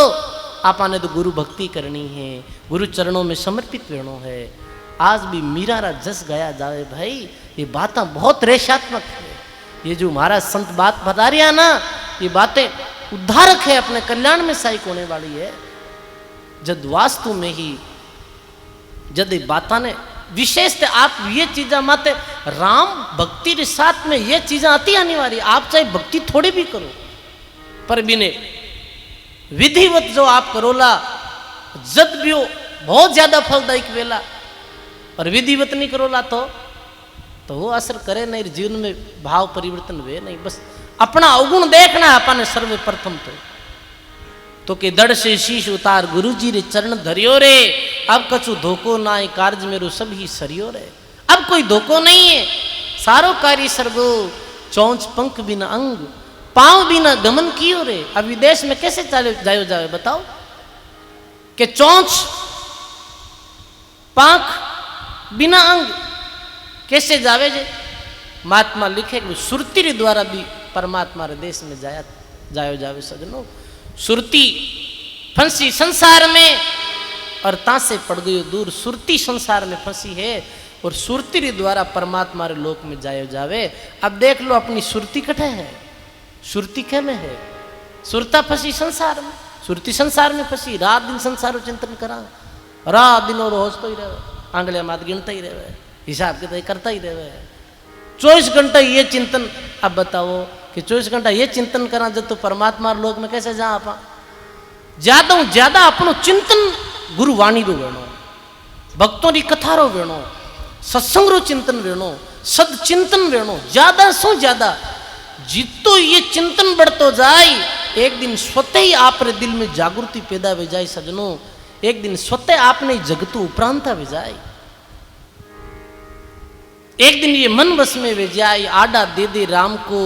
आपने तो गुरु भक्ति करनी है, गुरु चरणों में समर्पित रहना है। आज भी मीरा रा जस गाया जावे भाई, ये बातें बहुत रेशात्मक है। ये जो हमारा संत बात बता रहा ना, ये बातें उद्धारक है, अपने कल्याण में सहायक होने वाली है। जद वास्तु में ही जद बाता ने विशेषतः आप ये चीज़ा माते राम भक्ति के साथ में ये चीज़ें आती अनिवार्य। आप चाहे भक्ति थोड़ी भी करो, पर बिने विधिवत जो आप करोला जद भी हो बहुत ज्यादा फलदायक वेला, और विधिवत नहीं करोला तो वो असर करे नहीं, जीवन में भाव परिवर्तन वे नहीं। बस अपना अवगुण देखना है अपन सर्वप्रथम तो के दड़ से शीश उतार गुरु जी रे चरण धरियो रे, अब कछु धोखो ना है कार्य मेरो सब ही सरियो रे। अब कोई धोखो नहीं है, सारो कार्य सर्गो, चौंच पंख बिना अंग पांव बिना गमन कियो रे। अब विदेश में कैसे जायो जावे बताओ, कि चौंच पांख बिना अंग कैसे जावे जे। महात्मा लिखे कि सुरती रे द्वारा भी परमात्मा रे देश में जायो जावे सजनो। सुरती फंसी संसार में और तासे पड़ गई दूर, सुरती संसार में फंसी है और सुरती रे द्वारा परमात्मा रे लोक में जायो जावे। अब देख लो अपनी सुरती कटे है, सुरती क्या में है, सुरता फंसी संसार में, सुरती संसार में फंसी, रात दिन संसार चिंतन करा, रात दिन और होश तो ही रहे, आंगलिया मात गिनता ही रहे, हिसाब के करता ही रहे 24 घंटा ये चिंतन। अब बताओ कि 24 घंटा ये चिंतन करा जब तो परमात्मा लोक में कैसे जा आप ज्यादा ज्यादा अपनो चिंतन गुरुवाणी रो वेणो, भक्तों की कथा रो वेणो, सत्संग रो चिंतन वेणो, सद चिंतन वेणो, ज्यादा सो ज्यादा जितो ये चिंतन बढ़तो जाए, एक दिन स्वतः ही आप रे दिल में जागृति पैदा हो जाए सजनो। एक दिन स्वतः आपने जगतु उपरांता हो जाए, एक दिन ये मन बस में वे जाए। आडा दे दे राम को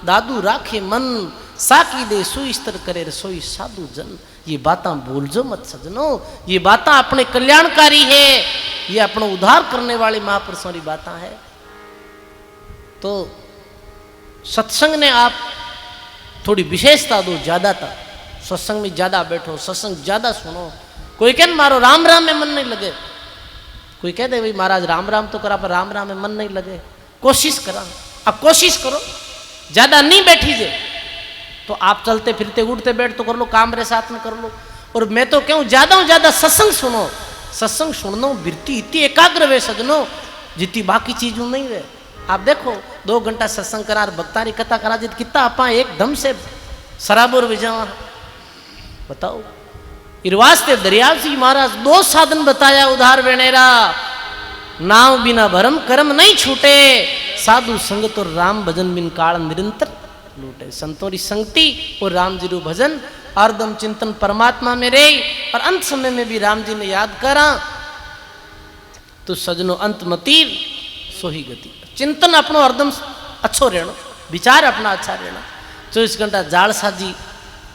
दादू राखे मन, साकी दे सोई स्तर करे रसोई साधु जन। ये बातें भूल जो मत सजनो, ये बातें अपने कल्याणकारी है, ये अपना उद्धार करने वाले महापुरुषों की बातें है। तो सत्संग ने आप थोड़ी विशेषता दो, ज्यादा था सत्संग में, ज्यादा बैठो, सत्संग ज्यादा सुनो। कोई कह मारो राम राम में मन नहीं लगे, कोई कह दे भाई महाराज राम राम तो करा पर राम राम में मन नहीं लगे, कोशिश करा। अब कोशिश करो, ज्यादा नहीं बैठी जे तो आप चलते फिरते उठते बैठ तो कर लो, काम रे साथ में कर लो। और मैं तो कहूँ ज्यादा सत्संग सुनो, सत्संग सुनना वृत्ति इतनी एकाग्र वे सजनो जितनी बाकी चीजों नहीं वे। आप देखो 2 घंटा सत्संग करा, भक्तारी कथा करा, जित कितना आप एकदम से शराबोर विजा बताओ। इरवास्ते दरियाव जी महाराज 2 साधन बताया उधार वेणेरा, नाव बिना भरम कर्म नहीं छूटे, साधु संगत और राम भजन बिन काल निरंतर लूटे। संतों की संगति और राम जी रू भजन, हरदम चिंतन परमात्मा में रहे, और अंत समय में भी राम जी ने याद करा तो सजनो अंत मतीर सोही गति। चिंतन अपनो हरदम अच्छो रहना, विचार अपना अच्छा रहना। 24 घंटा जाल साजी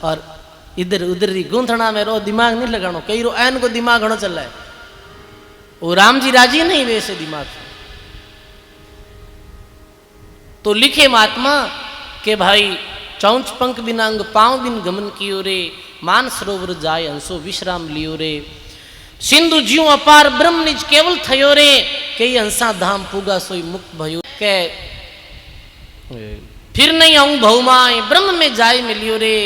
और इधर उधर ही गूंथना में रो दिमाग नहीं लगानो, कई रो ऐन को दिमाग घणो चल रहा है, वो राम जी राजी नहीं वैसे दिमाग। तो लिखे महात्मा के भाई चौंच पंख बिना अंग पांव बिन गमन कियो रे, मान सरोवर जाय हंसो विश्राम लियो रे, सिंधु जीव अपार ब्रह्म निज केवल थयो रे, कई हंसा धाम पुगा सोई मुक्त भयो। के फिर नहीं आऊं भौमाए ब्रह्म में जाय मिलियो रे,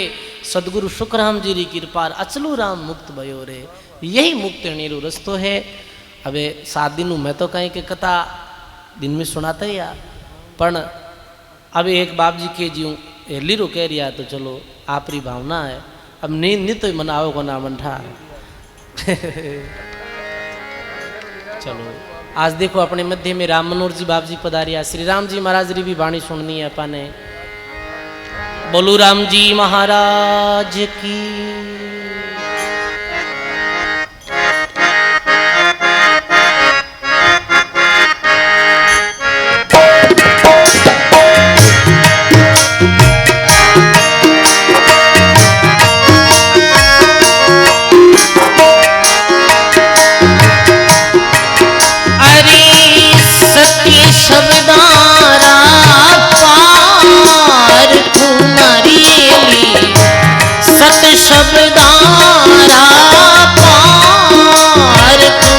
सदगुरु शुक्राम जी री कृपा अचलू राम मुक्त भयो रे। यही मुक्त नीरो रस्तो है। अबे 7 दिन मैं तो कहीं के कथा दिन में सुनाता ही यार, पण अभी एक बाप जी के जीव लीरो कह रिया तो चलो आपरी भावना है। अब नहीं तो मनाओ को ना मंठा चलो आज देखो अपने मध्य में राम मनोहर जी बाप जी पधारिया, श्री राम जी महाराज री भी वाणी सुननी है अपने। बोलू राम जी महाराज की। शब्दारा पार तू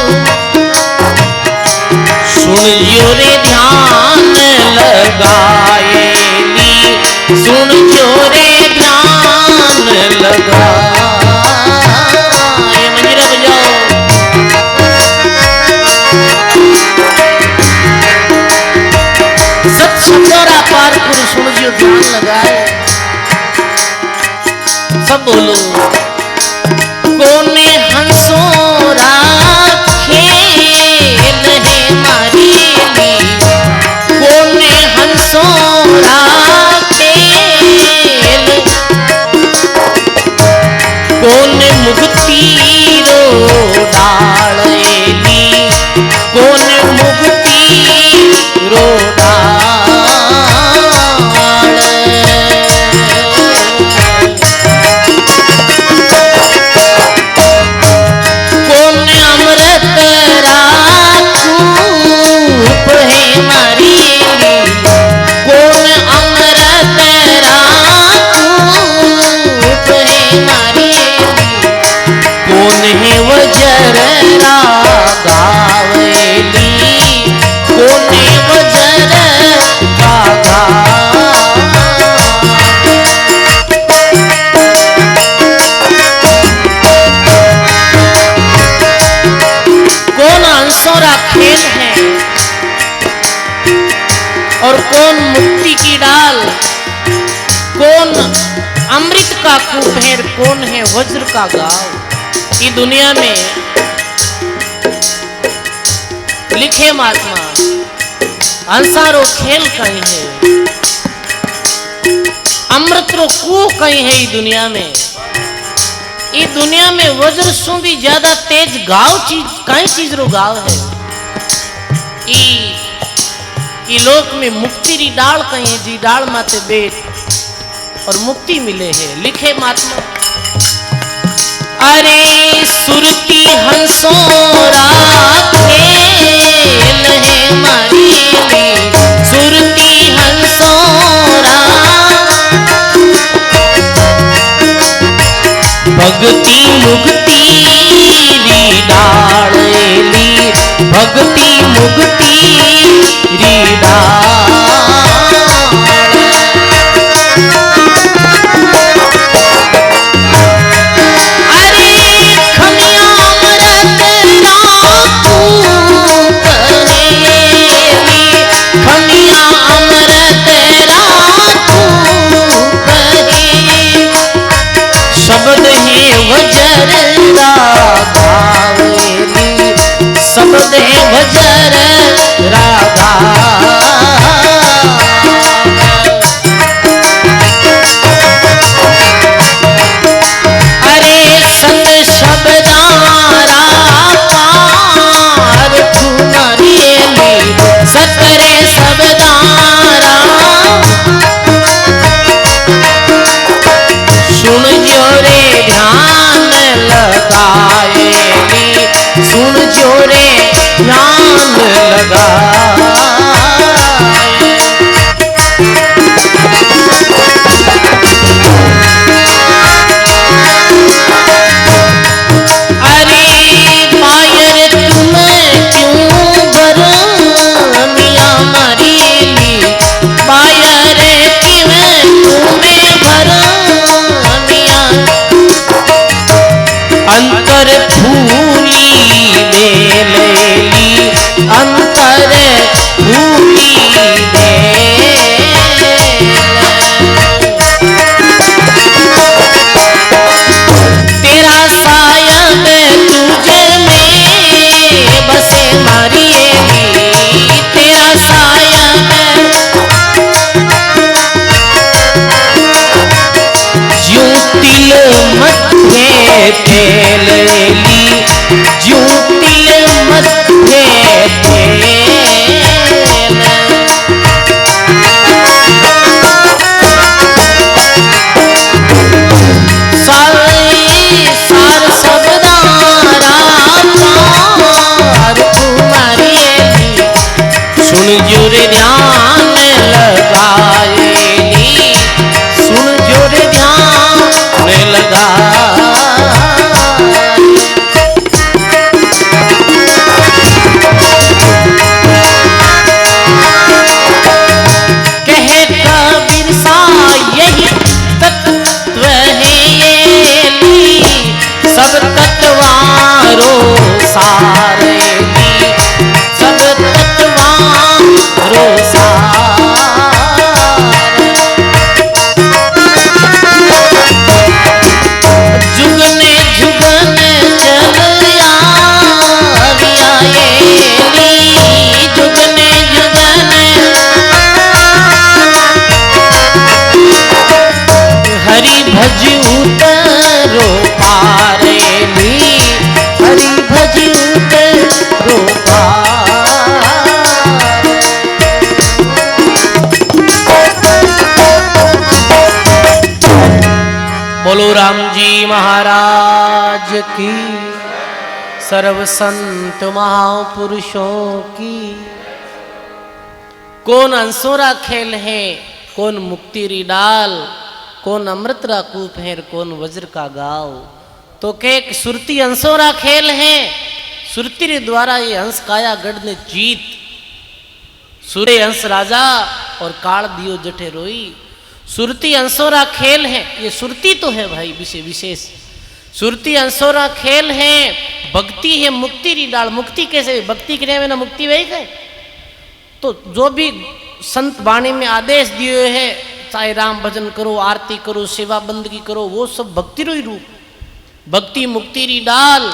सुन जो रे ध्यान लगाएली सुन जो रे ध्यान लगा मंजीरा बजाओ सत शब्दोरा पार पुरुष सुन जो ध्यान लगाए सब बोलो कोने हंसोरा खेल है मारी कोने हंसोरा खेल कोने मुक्ति रो डालेली कोने मुक्ति रो और कौन मुक्ति की डाल कौन अमृत का कुम्हेर कौन है वज्र का गाव ये दुनिया में लिखे महात्मा अंसारो खेल कहीं है अमृत रो कू कहीं है ये दुनिया में वज्र सु भी ज्यादा तेज गाव चीज कई चीज रो गाव है ई लोक में मुक्ति री डाल कहीं जी डाल माते बेट और मुक्ति मिले है लिखे महात्मा अरे सुरती हंसोरा खेल है मारी सुरती हंसोरा भक्ति मुक्ति री डालेली भक्ति मुक्ति री शब्द है वजर रागावेली शब्द है वजर रागा अरे सत शब्दारा पार तुम्हारेली सतरे शब्दारा सुन जो रे ध्यान लगाएली सुन जो रे ध्यान अरे मायर तुम्हें क्यों भरमिया मरीली मायर तुम्हें भरमिया अंतर फूली बेलेली अंतर फूली तेरा सायद तुझे में बसे मारिएली तेरा सायद ज्यों तिल मध्य तेलेली ज्यों तिल मध्य सार शब्दारा पार तुम्हारेली सुन जो रे ध्यान लगाएली सुन जो रे ध्यान लगा राम जी महाराज की, सर्व संत महापुरुषों की। कौन अंसोरा खेल है, कौन मुक्ति री डाल, कौन अमृत रा कूप है, कौन वज्र का गाव। तो के सुरती अंसोरा खेल है, सुरती रे द्वारा ये हंस काया गढ़ ने जीत। सूर्य हंस राजा और काल दियो जठे रोई। सुरती अंसोरा खेल है, ये सुरती तो है भाई विशेष। सुरती अंसोरा खेल है, भक्ति है मुक्ति री डाल। मुक्ति कैसे, भक्ति के लिए ना मुक्ति वही गए। तो जो भी संत वाणी में आदेश दिए है, चाहे राम भजन करो, आरती करो, सेवा बंदगी करो, वो सब भक्ति रो ही रूप। भक्ति मुक्ति री डाल।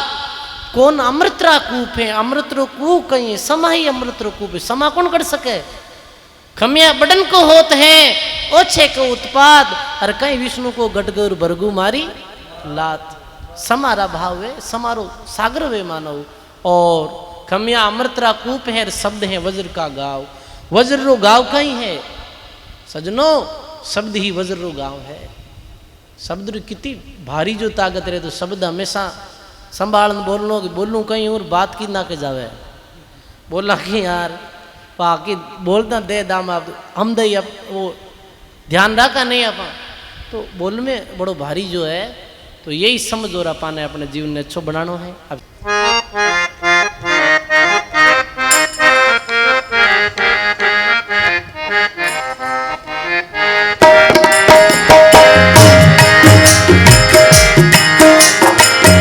कौन अमृत रा कूप है, अमृत रो कूप कहीं समा ही अमृत रो कूप है। समा कौन कर सके। खमिया बडन को होत है, ओछे को उत्पाद, और कहीं विष्णु को गटगौर बरगु मारी लात। समारा भाव है, समारो सागर वे मानव। और खमिया अमृत रा कूप है, शब्द है वज्र का गाव। वज्र रो गाव कहीं है सजनो, शब्द ही वज्र रो गाव है। शब्द रो कितनी भारी जो ताकत रहे। तो शब्द हमेशा संभालन बोलनो, बोलूं कहीं और बात की ना के जावे। बोला कि यार बाकी बोलना दे दाम आप हम दई, अब वो ध्यान रखा नहीं आप, तो बोल में बड़ो भारी जो है। तो यही समझ हो रहा पाने अपने जीवन ने अच्छो बनानो है। अब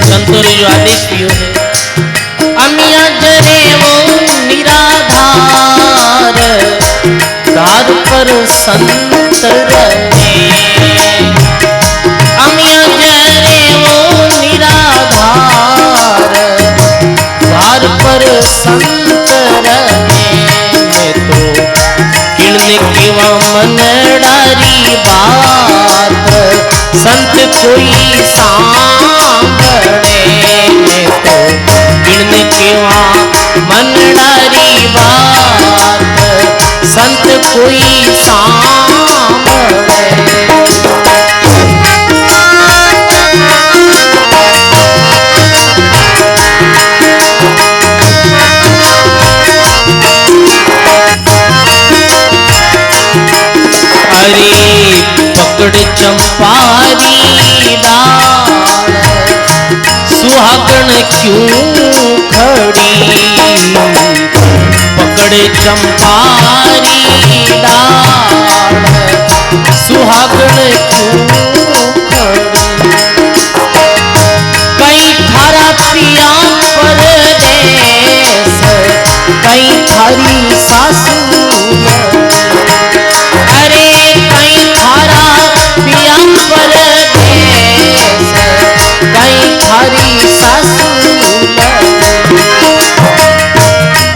संतोरी जो आदेश दियो है, अमिया जरे वो निराधार, धार पर संत रहे। अमिया जरे वो निराधार, धार पर संत रहे। मैं तो किणने केवा मन डारी बात, संत कोई सांगड़े। मैं तो किणने केवा मन डारी बात, संत कोई सांगड़े। अरे पकड़ चंपारी डाल, सुहागण क्यों खड़ी। पकड़ चंपारी डाल, सुहागण क्यों खड़ी। कहीं थारा पिया परदेस, कहीं थारी सासू। अरे कहीं थारा पिया परदेस, कहीं थारी सासू।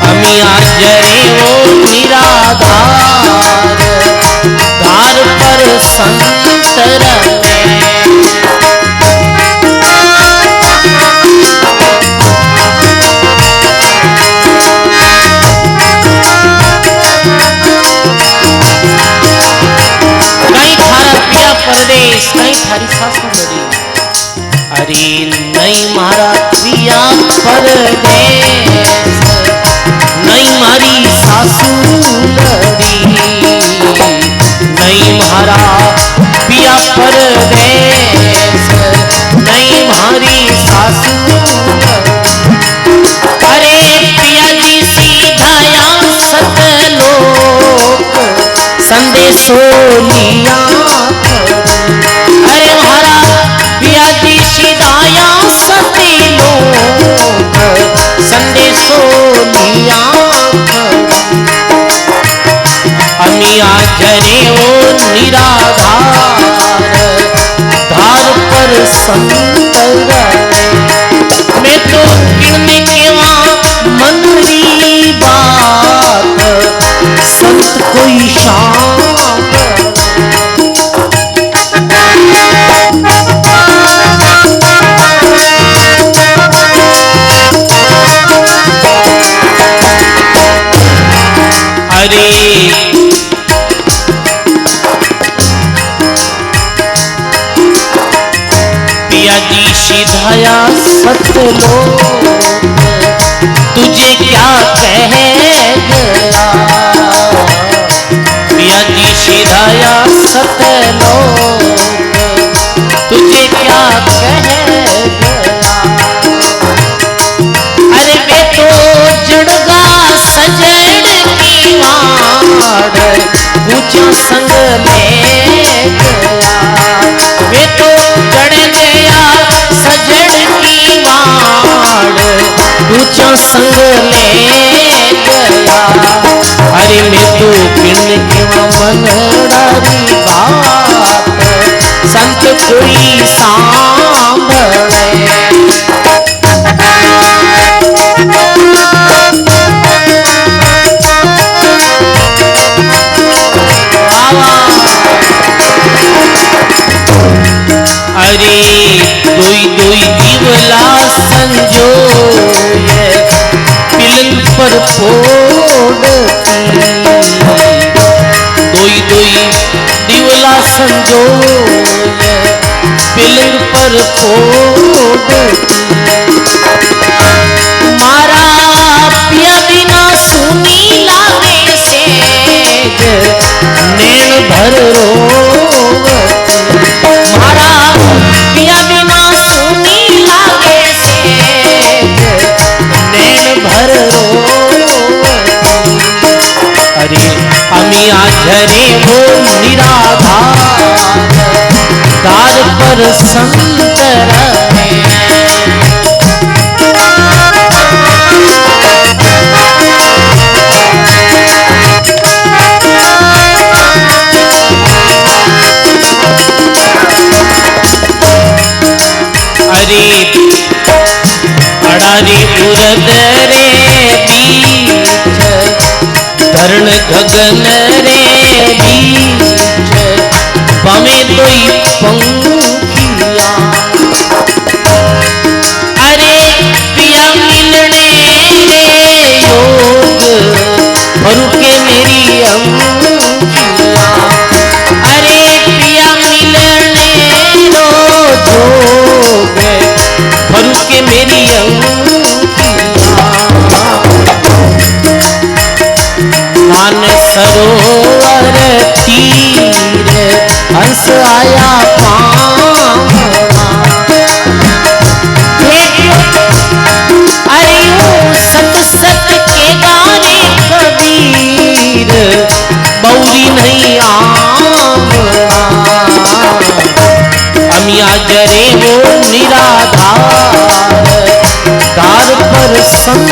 अमिया जरे वो निराधार, धार पर संत रहे। परदेश नहीं थारी सासू लड़ी। अरे नहीं मारा प्रिया परदेश, नहीं मारी सासू लड़ी। नहीं मारा पिया परदेश, नहीं मारी सासू लड़ी। अरे पिया जी सीधाया सतलोक, संदेशो लिया। अरे हरा पिया जी सीधाया सतलोक, संदेशो लिया। अमिया जरे वो निराधार, धार पर संत रहे। मैं तो किणने केवा मन री बात, संत कोई शाम। अरे सीधाया सतलोक तुझे क्या कह गया। पिया जी सीधाया सतलोक तुझे क्या कह गया। अरे वे तो जड़गा सजड़ की वाड़ ऊंचा संग ले गया। वे तो जड़ गया सजड़ की वाड़ ऊंचा संग ले गया। अरे मैं तो पिंड के मन डारी बात संत कोई सांभळे। अरे दुई दुई दिवला संजोए पिलन पर फोड़ती। दुई दुई दिवला संजोए पिलन पर फोड़ती। मारा पिया बिना सुनी लागे सेज नैन भर रोवती। मारा पिया बिना सुनी लागे सेज नैन भर रोवती। अरे अमिया झरे वो निराधार दार पर संत रहे। अरे अड़ारी उरद रे बीच धरण गगन रे बीच पमे दोई पंखिया। अरे पिया मिलने रे योग भरू के मेरी अंखिया। अरे पिया मिलने रो जोग भरू के मेरी अंखिया। मान सरोवर तीर हंस आया पावना। अरे सत सत के गाने कबीर बौरी नहीं आमना। अमिया जरे वो निराधार दार पर संग